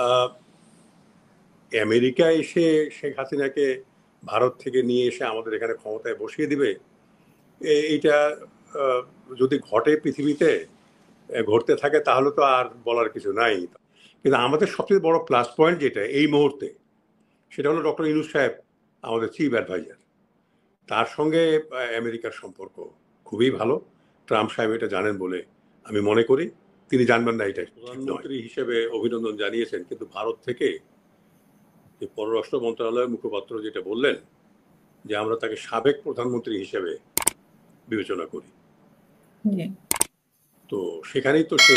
আহ, America এসে শেখ হাসিনাকে ভারত থেকে নিয়ে এসে আমাদের এখানে ক্ষমতায় বসিয়ে দিবে, এইটা আহ, যদি ঘটে পৃথিবীতে, ঘটতে থাকে, তাহলে তো আর বলার কিছু নাই। কিন্তু আমাদের সবচেয়ে বড় প্লাস পয়েন্ট যেটা এই মুহূর্তে, সেটা হলো ডক্টর ইউনূস সাহেব আমাদের চিফ অ্যাডভাইজার। তার সঙ্গে আমেরিকার সম্পর্ক খুবই ভালো। ট্রাম্প সাহেব এটা জানেন বলে আমি মনে করি। তিনি জানবেন না এটা প্রধানমন্ত্রী হিসেবে অভিনন্দন জানিয়েছেন, কিন্তু ভারত থেকে যে পররাষ্ট্র মন্ত্রণালয়ের মুখপাত্র যেটা বললেন যে আমরা তাকে সাবেক প্রধানমন্ত্রী হিসেবে বিবেচনা করি, তো সেখানেই তো সে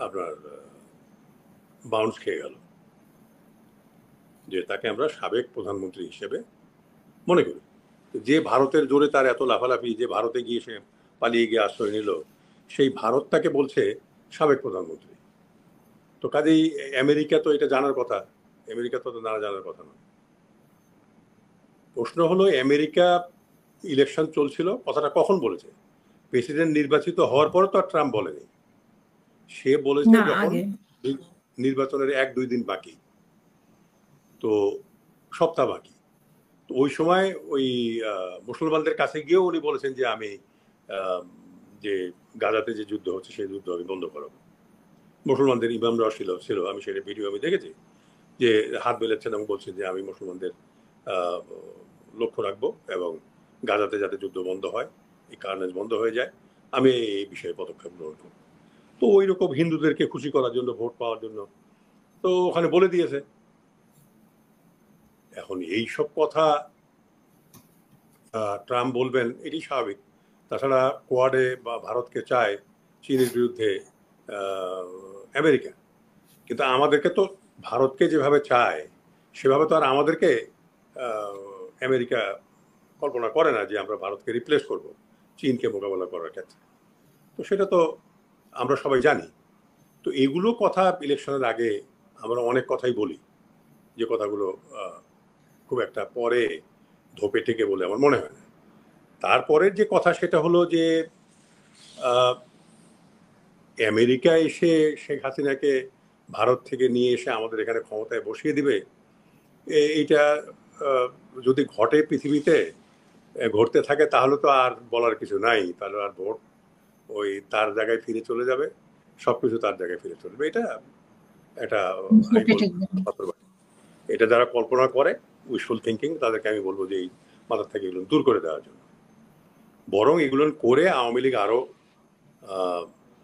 আপনার বাউন্স খেয়ে গেল, যে তাকে আমরা সাবেক প্রধানমন্ত্রী হিসেবে মনে করি। যে ভারতের জোরে তার এত লাফালাফি, যে ভারতে গিয়ে সে পালিয়ে গিয়ে আশ্রয় নিল, সেই ভারত তাকে বলছে সাবেক প্রধানমন্ত্রী। তো কাজেই আমেরিকা তো এটা জানার কথা, আমেরিকা তো না জানার কথা নয়। প্রশ্ন হলো আমেরিকা ইলেকশন চলছিল, কথাটা কখন বলেছে? প্রেসিডেন্ট নির্বাচিত হওয়ার পরে তো আর ট্রাম্প বলেনি, সে বলেছে যখন নির্বাচনের 1-2 দিন বাকি, তো সপ্তাহ বাকি। তো ওই সময় ওই মুসলমানদের কাছে গিয়েও উনি বলেছেন যে আমি যে গাজাতে যে যুদ্ধ হচ্ছে সেই যুদ্ধ আমি বন্ধ করাবো। মুসলমানদের ইমামরা ছিল, আমি সেটা ভিডিও আমি দেখেছি, যে হাত বেলাচ্ছেন এবং বলছেন যে আমি মুসলমানদের লক্ষ্য রাখবো এবং গাজাতে যাতে যুদ্ধ বন্ধ হয়, এই কারণে বন্ধ হয়ে যায়, আমি এই বিষয়ে পদক্ষেপ গ্রহণ করব। তো ওই রকম হিন্দুদেরকে খুশি করার জন্য, ভোট পাওয়ার জন্য তো ওখানে বলে দিয়েছে। এখন এই সব কথা ট্রাম্প বলবেন, এটি স্বাভাবিক। তাছাড়া কোয়াডে বা ভারতকে চায় চীনের বিরুদ্ধে আমেরিকা, কিন্তু আমাদেরকে তো ভারতকে যেভাবে চায় সেভাবে তো আর আমাদেরকে আমেরিকা কল্পনা করে না যে আমরা ভারতকে রিপ্লেস করব চীনকে মোকাবেলা করার ক্ষেত্রে। তো সেটা তো আমরা সবাই জানি। তো এগুলো কথা ইলেকশনের আগে আমরা অনেক কথাই বলি, যে কথাগুলো খুব একটা পরে ধোপে টেকে বলে আমার মনে হয় না। তারপরের যে কথা সেটা হলো যে আমেরিকা এসে শেখ হাসিনাকে ভারত থেকে নিয়ে এসে আমাদের এখানে ক্ষমতায় বসিয়ে দিবে, এইটা যদি ঘটে পৃথিবীতে, ঘটতে থাকে, তাহলে তো আর বলার কিছু নাই। তাহলে আর ভোট ওই তার জায়গায় ফিরে চলে যাবে, সবকিছু তার জায়গায় ফিরে চলবে। এটা এটা এটা যারা কল্পনা করে উইশফুল থিঙ্কিং, তাদেরকে আমি বলবো যে এই মাথার থেকে এগুলো দূর করে দেওয়ার জন্য। বরং এগুলো করে আওয়ামী লীগ আরো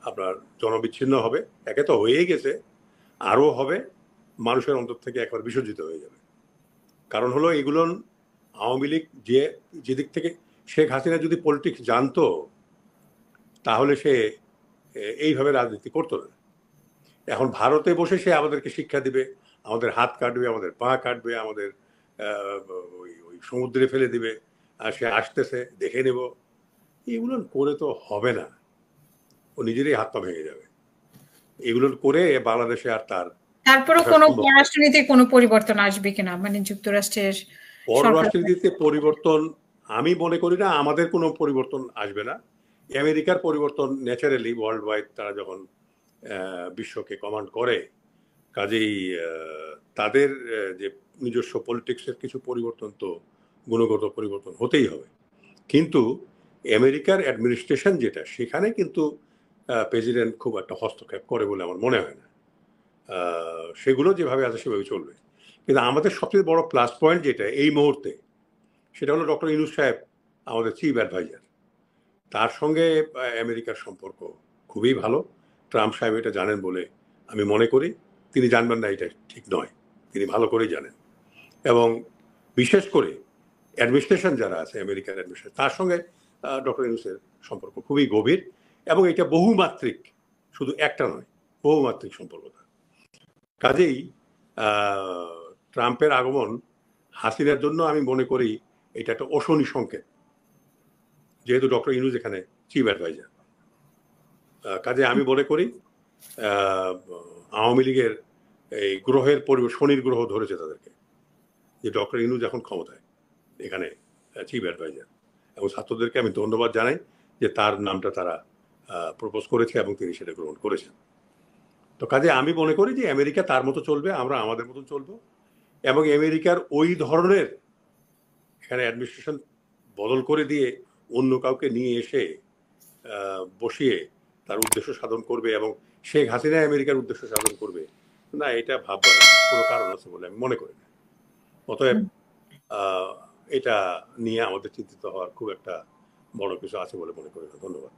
আপনার জনবিচ্ছিন্ন হবে, একে তো হয়েই গেছে, আরো হবে, মানুষের অন্তর থেকে একবার বিসর্জিত হয়ে যাবে। কারণ হলো এগুলো আওয়ামী লীগ যেদিক থেকে, শেখ হাসিনা যদি পলিটিক্স জানতো তাহলে সে এইভাবে রাজনীতি করতো না। এখন ভারতে বসে সে আমাদেরকে শিক্ষা দিবে, আমাদের হাত কাটবে, আমাদের পা কাটবে, আমাদের ওই ওই সমুদ্রে ফেলে দিবে, আর সে আসতেছে দেখে নেব, এগুলো করে তো হবে না। ও নিজেরই হাত পা ভেঙে যাবে এগুলো করে। বাংলাদেশে আর তারপরে কোনো পররাষ্ট্রনীতির কোনো পরিবর্তন আসবে কিনা, মানে যুক্তরাষ্ট্রের পররাষ্ট্রনীতিতে পরিবর্তন আমি মনে করি না, আমাদের কোনো পরিবর্তন আসবে না। আমেরিকার পরিবর্তন ন্যাচারালি ওয়ার্ল্ড ওয়াইড, তারা যখন বিশ্বকে কমান্ড করে, কাজেই তাদের যে নিজস্ব পলিটিক্সের কিছু পরিবর্তন তো গুণগত পরিবর্তন হতেই হবে। কিন্তু আমেরিকার অ্যাডমিনিস্ট্রেশন যেটা, সেখানে কিন্তু প্রেসিডেন্ট খুব একটা হস্তক্ষেপ করে বলে আমার মনে হয় না। সেগুলো যেভাবে আছে সেভাবে চলবে। কিন্তু আমাদের সবচেয়ে বড় প্লাস পয়েন্ট যেটা এই মুহূর্তে, সেটা হলো ডক্টর ইউনূস সাহেব আমাদের চিফ অ্যাডভাইজার। তার সঙ্গে আমেরিকার সম্পর্ক খুবই ভালো। ট্রাম্প সাহেব এটা জানেন বলে আমি মনে করি। তিনি জানবেন না এটা ঠিক নয়, তিনি ভালো করেই জানেন। এবং বিশেষ করে অ্যাডমিনিস্ট্রেশন যারা আছে, আমেরিকান অ্যাডমিনিস্ট্রেশন, তার সঙ্গে ডক্টর ইউনূসের সম্পর্ক খুবই গভীর, এবং এটা বহুমাত্রিক, শুধু একটা নয়, বহুমাত্রিক সম্পর্কটা। কাজেই ট্রাম্পের আগমন হাসিনার জন্য আমি মনে করি এটা একটা অশনি সংকেত, যেহেতু ডক্টর ইউনূস এখানে চিফ অ্যাডভাইজার। কাজে আমি মনে করি আওয়ামী লীগের এই গ্রহের শনির গ্রহ ধরেছে তাদেরকে, যে ডক্টর ইউনূস এখন ক্ষমতায় এখানে চিফ অ্যাডভাইজার। এবং ছাত্রদেরকে আমি ধন্যবাদ জানাই যে তার নামটা তারা প্রপোজ করেছে এবং তিনি সেটা গ্রহণ করেছেন। তো কাজে আমি মনে করি যে আমেরিকা তার মতো চলবে, আমরা আমাদের মতো চলবো, এবং আমেরিকার ওই ধরনের এখানে অ্যাডমিনিস্ট্রেশন বদল করে দিয়ে অন্য কাউকে নিয়ে এসে বসিয়ে তার উদ্দেশ্য সাধন করবে এবং শেখ হাসিনা আমেরিকার উদ্দেশ্য সাধন করবে, না, এটা ভাববার কোনো কারণ আছে বলে আমি মনে করি না। অতএব এটা নিয়ে আমাদের চিন্তিত হওয়ার খুব একটা বড় কিছু আছে বলে মনে করি না। ধন্যবাদ।